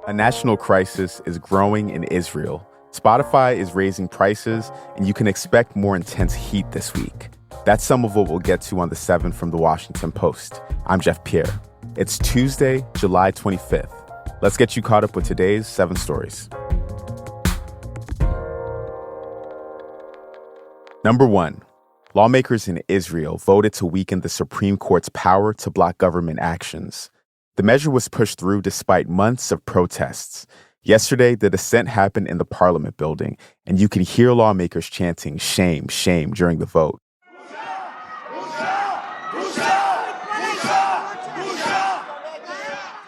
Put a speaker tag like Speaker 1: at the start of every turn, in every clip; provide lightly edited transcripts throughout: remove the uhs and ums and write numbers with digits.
Speaker 1: A national crisis is growing in Israel. Spotify is raising prices, and you can expect more intense heat this week. That's some of what we'll get to on the 7th from the Washington Post. I'm Jeff Pierre. It's Tuesday, July 25th. Let's get you caught up with today's 7 stories. Number 1. Lawmakers in Israel voted to weaken the Supreme Court's power to block government actions. The measure was pushed through despite months of protests. Yesterday, the dissent happened in the Parliament building, and you can hear lawmakers chanting "shame, shame" during the vote.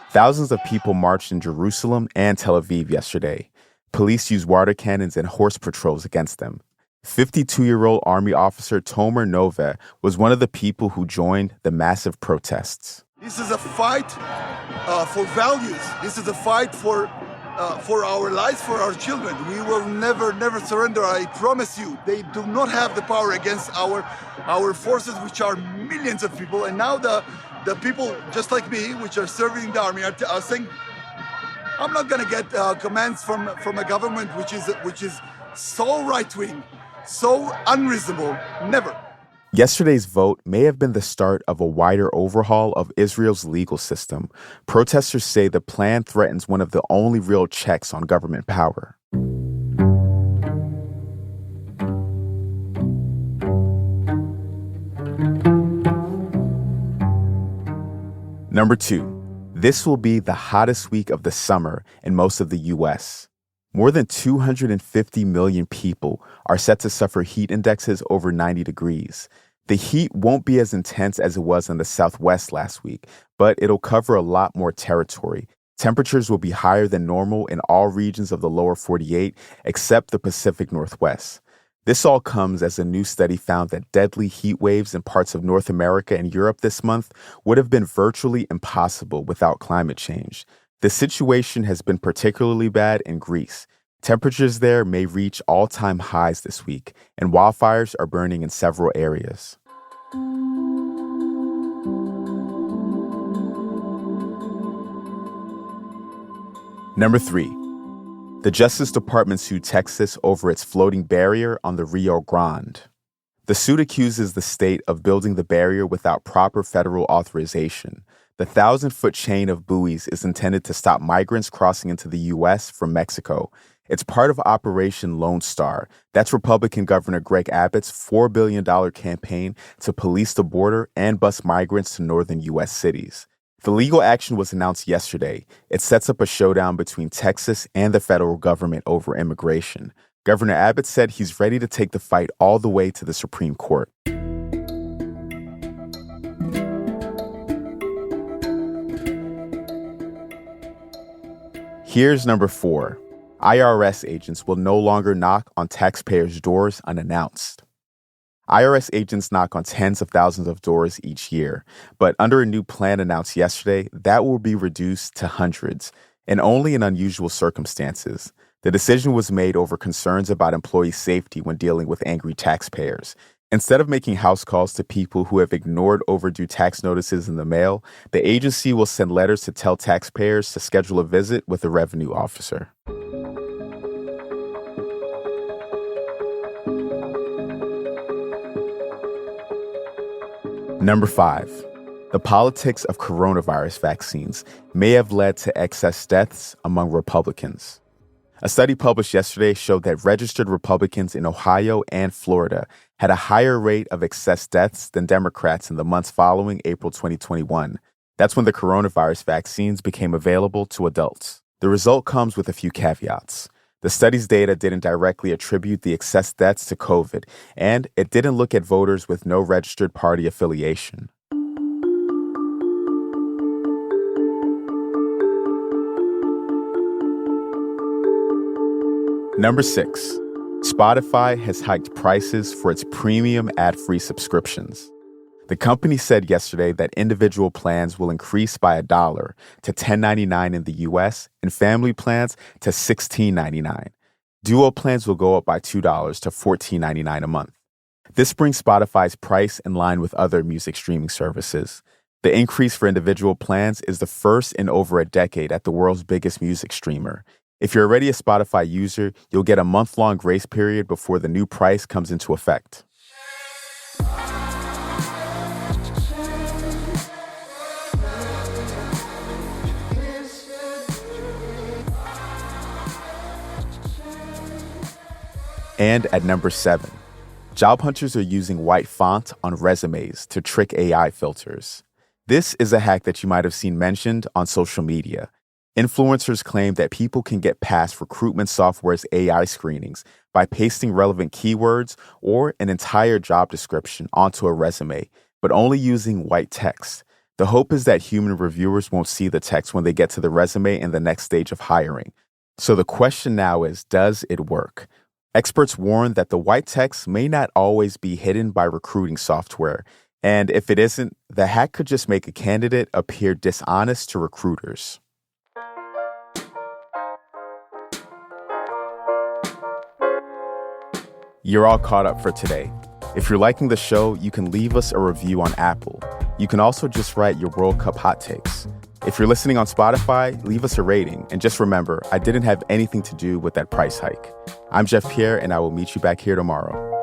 Speaker 1: Thousands of people marched in Jerusalem and Tel Aviv yesterday. Police used water cannons and horse patrols against them. 52-year-old Army officer Tomer Nove was one of the people who joined the massive protests.
Speaker 2: This is a fight for values. This is a fight for our lives, for our children. We will never surrender. I promise you. They do not have the power against our forces, which are millions of people. And now the people just like me, which are serving the army, are saying, I'm not going to get commands from a government which is so right-wing, so unreasonable. Never.
Speaker 1: Yesterday's vote may have been the start of a wider overhaul of Israel's legal system. Protesters say the plan threatens one of the only real checks on government power. Number 2. This will be the hottest week of the summer in most of the U.S. More than 250 million people are set to suffer heat indexes over 90 degrees. The heat won't be as intense as it was in the Southwest last week, but it'll cover a lot more territory. Temperatures will be higher than normal in all regions of the lower 48, except the Pacific Northwest. This all comes as a new study found that deadly heat waves in parts of North America and Europe this month would have been virtually impossible without climate change. The situation has been particularly bad in Greece. Temperatures there may reach all-time highs this week, and wildfires are burning in several areas. Number 3. The Justice Department sued Texas over its floating barrier on the Rio Grande. The suit accuses the state of building the barrier without proper federal authorization. The 1,000-foot chain of buoys is intended to stop migrants crossing into the U.S. from Mexico. It's part of Operation Lone Star. That's Republican Governor Greg Abbott's $4 billion campaign to police the border and bus migrants to northern U.S. cities. The legal action was announced yesterday. It sets up a showdown between Texas and the federal government over immigration. Governor Abbott said he's ready to take the fight all the way to the Supreme Court. Here's number 4. IRS agents will no longer knock on taxpayers' doors unannounced. IRS agents knock on tens of thousands of doors each year, but under a new plan announced yesterday, that will be reduced to hundreds, and only in unusual circumstances. The decision was made over concerns about employee safety when dealing with angry taxpayers. Instead of making house calls to people who have ignored overdue tax notices in the mail, the agency will send letters to tell taxpayers to schedule a visit with a revenue officer. Number 5. The politics of coronavirus vaccines may have led to excess deaths among Republicans. A study published yesterday showed that registered Republicans in Ohio and Florida had a higher rate of excess deaths than Democrats in the months following April 2021. That's when the coronavirus vaccines became available to adults. The result comes with a few caveats. The study's data didn't directly attribute the excess deaths to COVID, and it didn't look at voters with no registered party affiliation. Number 6. Spotify has hiked prices for its premium ad-free subscriptions. The company said yesterday that individual plans will increase by $1 to $10.99 in the U.S. and family plans to $16.99. Duo plans will go up by $2 to $14.99 a month. This brings Spotify's price in line with other music streaming services. The increase for individual plans is the first in over a decade at the world's biggest music streamer. If you're already a Spotify user, you'll get a month-long grace period before the new price comes into effect. And at number 7, job hunters are using white font on resumes to trick AI filters. This is a hack that you might have seen mentioned on social media. Influencers claim that people can get past recruitment software's AI screenings by pasting relevant keywords or an entire job description onto a resume, but only using white text. The hope is that human reviewers won't see the text when they get to the resume in the next stage of hiring. So the question now is, does it work? Experts warn that the white text may not always be hidden by recruiting software, and if it isn't, the hack could just make a candidate appear dishonest to recruiters. You're all caught up for today. If you're liking the show, you can leave us a review on Apple. You can also just write your World Cup hot takes. If you're listening on Spotify, leave us a rating. And just remember, I didn't have anything to do with that price hike. I'm Jeff Pierre, and I will meet you back here tomorrow.